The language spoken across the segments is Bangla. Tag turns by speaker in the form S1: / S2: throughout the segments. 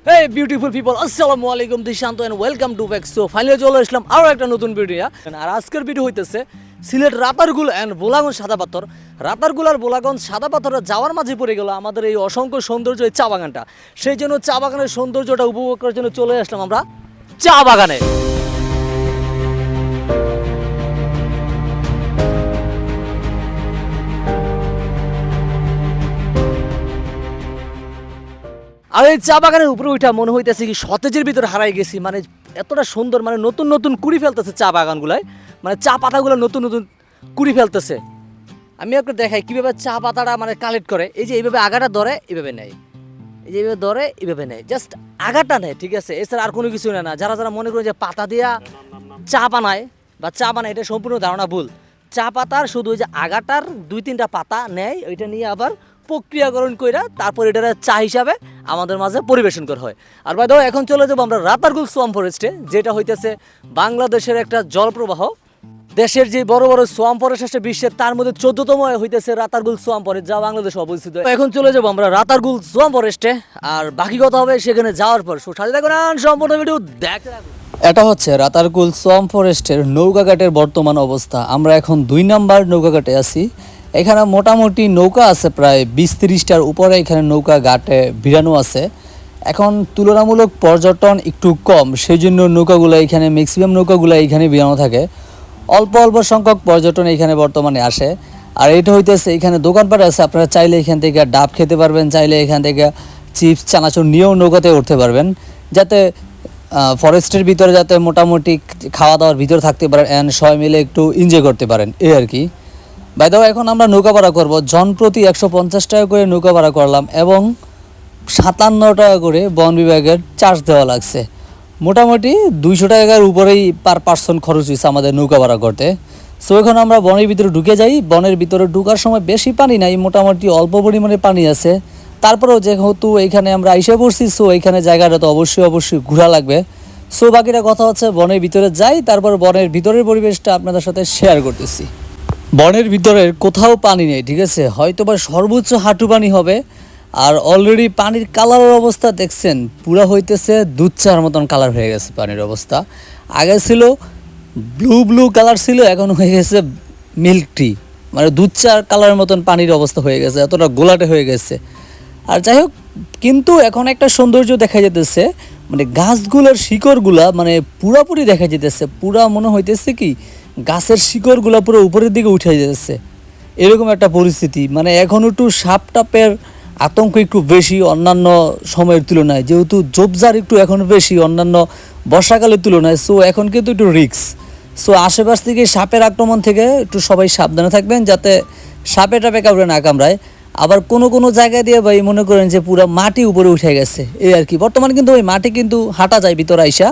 S1: Hey beautiful people, আসসালামু আলাইকুম, Dishanta and welcome to back. So finally চলে আসলাম আরও একটা নতুন ভিডিও। আর আজকের ভিডিও হইতেছে সিলেট রাতারগুল এন্ড বোলাগঞ্জ সাদা পাথর। রাতারগুল আর বোলাগঞ্জ সাদা পাথরে যাওয়ার মাঝে পড়ে গেল আমাদের এই অসংখ্য সৌন্দর্য এই চা বাগানটা। সেই জন্য চা বাগানের সৌন্দর্যটা উপভোগ করার জন্য চলে আসলাম আমরা চা বাগানে। আর এই চা বাগানের উপরে ওইটা মনে হইতেছে কি সতেজের ভিতরে হারাই গেছি। মানে এতটা সুন্দর, মানে নতুন নতুন কুড়ি ফেলতেছে চা বাগানগুলায়, মানে চা পাতাগুলো নতুন নতুন কুড়ি ফেলতেছে। আমি একটু দেখাই কীভাবে চা পাতাটা মানে কালেক্ট করে। এই যে এইভাবে আগাটা ধরে এইভাবে নেয়, এই যে এইভাবে ধরে এইভাবে নেয়, জাস্ট আগাটা নেয়, ঠিক আছে? এছাড়া আর কোনো কিছু নেয় না। যারা যারা মনে করেন যে পাতা দিয়া চা বানায় বা চা বানায়, এটা সম্পূর্ণ ধারণা ভুল। চা পাতার শুধু ওই যে আগাটার 2-3টা পাতা নেয়, ওইটা নিয়ে আবার প্রক্রিয়াকরণ কইরা তারপর এটা চা হিসাবে আমাদের মাঝে পরিবেশন করা হয়। আর ভাই দেখো, এখন চলে যাবো আমরা রাতারগুল সোয়াম ফরেস্টে, যেটা হইতেছে বাংলাদেশের একটা জলপ্রবাহ। দেশের যে বড় বড় সোয়াম ফরেস্ট আছে বিশ্বের, তার মধ্যে 14তম হইতেছে রাতারগুল সোয়াম ফরেস্ট, যা বাংলাদেশে অবস্থিত। এখন চলে যাবো আমরা রাতারগুল সোয়াম ফরেস্টে, আর বাকি কথা হবে সেখানে যাওয়ার পর। সাথে থাকুন, সম্পূর্ণ ভিডিও দেখতে থাকুন। এটা হচ্ছে রাতারগুল সোয়াম ফরেস্টের নৌকাঘাটের বর্তমান অবস্থা। আমরা এখন 2 নাম্বার নৌকাঘাটে আছি। এখানে মোটামুটি নৌকা আছে প্রায় 20-30টার উপরে, এখানে নৌকা ঘাটে ভিড়ানো আছে। এখন তুলনামূলক পর্যটন একটু কম, সেই জন্য নৌকাগুলো এখানে ম্যাক্সিমাম নৌকাগুলো এখানে ভিড়ানো থাকে। অল্প অল্প সংখ্যক পর্যটন এখানে বর্তমানে আসে। আর এটা হইতেছে এখানে দোকানপাট আছে, আপনারা চাইলে এখান থেকে ডাব খেতে পারবেন, চাইলে এখান থেকে চিপস চানাচুর নিয়েও নৌকাতে উঠতে পারবেন, যাতে ফরেস্টের ভিতরে যাতে মোটামুটি খাওয়া দাওয়ার ভিতরে থাকতে পারেন অ্যান্ড সবাই মিলে একটু এনজয় করতে পারেন, এই আর কি। বাই দ্য ওয়ে, এখন আমরা নৌকা ভাড়া করবো। জন প্রতি 150 টাকা করে নৌকা ভাড়া করলাম এবং 57 টাকা করে বন বিভাগের চার্জ দেওয়া লাগছে। মোটামুটি 200 টাকার উপরেই পার পার্সন খরচ হয়েছে আমাদের নৌকা ভাড়া করতে। সো এখন আমরা বনের ভিতরে ঢুকে যাই। বনের ভিতরে ঢুকার সময় বেশি পানি নাই, মোটামুটি অল্প পরিমাণে পানি আছে। তারপরেও যেহেতু এইখানে আমরা আইসা পড়ছি, সো এইখানে জায়গাটা তো অবশ্যই ঘোরা লাগবে। সো বাকিটা কথা হচ্ছে বনের ভিতরে যাই, তারপর বনের ভিতরের পরিবেশটা আপনাদের সাথে শেয়ার করতেছি। বনের ভিতরের কোথাও পানি নেই, ঠিক আছে? হয়তো বা সর্বোচ্চ হাঁটু পানি হবে। আর অলরেডি পানির কালারের অবস্থা দেখছেন, পুরা হইতেছে দুধ চার মতন কালার হয়ে গেছে পানির অবস্থা। আগে ছিল ব্লু কালার ছিল, এখন হয়ে গেছে মিল্ক টি, মানে দুধ চার কালারের মতন পানির অবস্থা হয়ে গেছে, এতটা গোলাটে হয়ে গেছে। আর যাই হোক, কিন্তু এখন একটা সৌন্দর্য দেখা যেতেছে, মানে গাছগুলোর শিকড়গুলা মানে পুরাপুরি দেখা যেতেছে। পুরা মনে হইতেছে কি গাছের শিকড়গুলো পুরো উপরের দিকে উঠে যেতেছে, এরকম একটা পরিস্থিতি। মানে এখন একটু সাপ টাপের আতঙ্ক একটু বেশি অন্যান্য সময়ের তুলনায়, যেহেতু ঝোপঝাড় একটু এখন বেশি অন্যান্য বর্ষাকালের তুলনায়। সো এখন কিন্তু একটু রিস্ক। সো আশেপাশ থেকে সাপের আক্রমণ থেকে একটু সবাই সাবধানে থাকবেন, যাতে সাপে টাপে কাউরে না কামড়ায়। আবার কোনো কোনো জায়গায় দিয়ে ভাই মনে করেন যে পুরো মাটি উপরে উঠে গেছে, এই আর কি। বর্তমানে কিন্তু ওই মাটি কিন্তু হাঁটা যায় ভিতরে আইসা।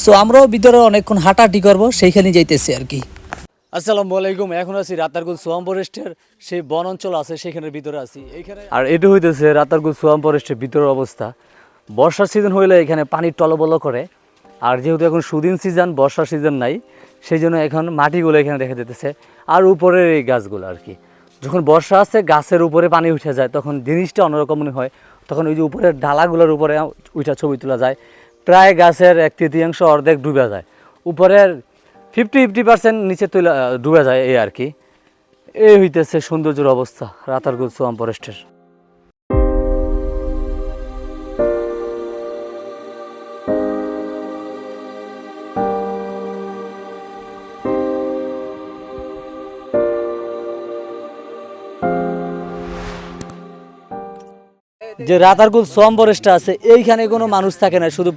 S1: সো আমরাও ভিতরে অনেকক্ষণ হাঁটাহাঁটি করবো, সেইখানে যাইতেছি আর কি। আসসালামু আলাইকুম, এখন আছি রাতারগুল সোয়াম ফরেস্টের সেই বন অঞ্চল আছে, সেখানের ভিতরে আছি এইখানে। আর এটা হইতেছে রাতারগুল সোয়াম ফরেস্টের ভিতরের অবস্থা। বর্ষার সিজন হইলে এখানে পানি টলবল করে, আর যেহেতু এখন সুদিন সিজন, বর্ষার সিজন নাই, সেই জন্য এখন মাটিগুলো এখানে দেখা যেতেছে। আর উপরের এই গাছগুলো আর কি, যখন বর্ষা আসছে গাছের উপরে পানি উঠে যায়, তখন জিনিসটা অন্যরকম মনে হয়। তখন ওই যে উপরের ডালাগুলোর উপরে উঠা ছবি তোলা যায়। প্রায় গাছের 1/3 অর্ধেক ডুবে যায়, উপরের 50% নিচে তুলে ডুবে যায়, এই আর কি। এই হইতেছে সৌন্দর্যের অবস্থা রাতারগুল সোয়াম ফরেস্টের। যে রাতারগুল সোয়াম ফরেস্টটা আছে, এইখানে কোনো মানুষ থাকে না, শুধু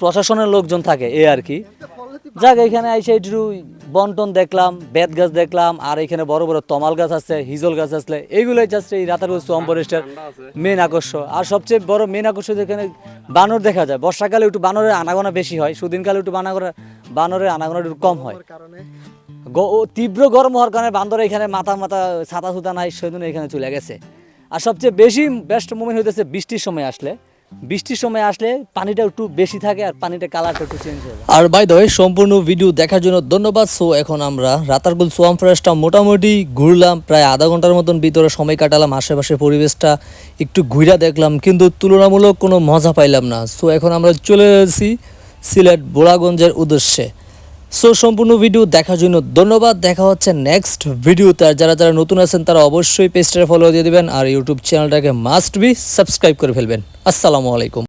S1: প্রশাসনের লোকজন থাকে, এই আর কি। যাক, এখানে আইসে একটু বন্টন দেখলাম, বেত গাছ দেখলাম, আর এখানে বড় বড় তমাল গাছ আছে, হিজল গাছ আছে। এইগুলোই জাস্ট এই রাতারগুল সোয়াম ফরেস্টের মেন আকর্ষণ। আর সবচেয়ে বড় মেন আকর্ষণ, এখানে বানর দেখা যায়। বর্ষাকালে একটু বানরের আনাগোনা বেশি হয়, সুদিনকালে একটু বানরের আনাগোনা একটু কম হয়। তীব্র গরম হওয়ার কারণে বান্দর এখানে মাথা ছাতা সুতা নাই, সেজন্য এখানে চলে গেছে। আর সবচেয়ে বেস্ট মোমেন্ট হইতেছে বৃষ্টির সময় আসলে। বৃষ্টির সময় আসলে পানিটা একটু বেশি থাকে আর পানিটা কালারটা একটু চেঞ্জ হয়ে যায়।
S2: আর বাই দ্য ওয়ে সম্পূর্ণ ভিডিও দেখার জন্য ধন্যবাদ। সো এখন আমরা রাতারগুল সোয়াম ফরেস্টটা মোটামুটি ঘুরলাম, প্রায় আধা ঘন্টার মতন ভিতরে সময় কাটালাম, আশেপাশের পরিবেশটা একটু ঘুরা দেখলাম, কিন্তু তুলনামূলক কোনো মজা পাইলাম না। সো এখন আমরা চলে এসেছি সিলেট বোড়াগঞ্জের উদ্দেশ্যে। সো সম্পূর্ণ ভিডিও দেখার জন্য ধন্যবাদ। দেখা হচ্ছে নেক্সট ভিডিওতে। আর যারা যারা নতুন আছেন তারা অবশ্যই পেজটা ফলো দিয়ে দিবেন আর ইউটিউব চ্যানেলটাকে মাস্ট বি সাবস্ক্রাইব করে ফেলবেন। আসসালামু আলাইকুম।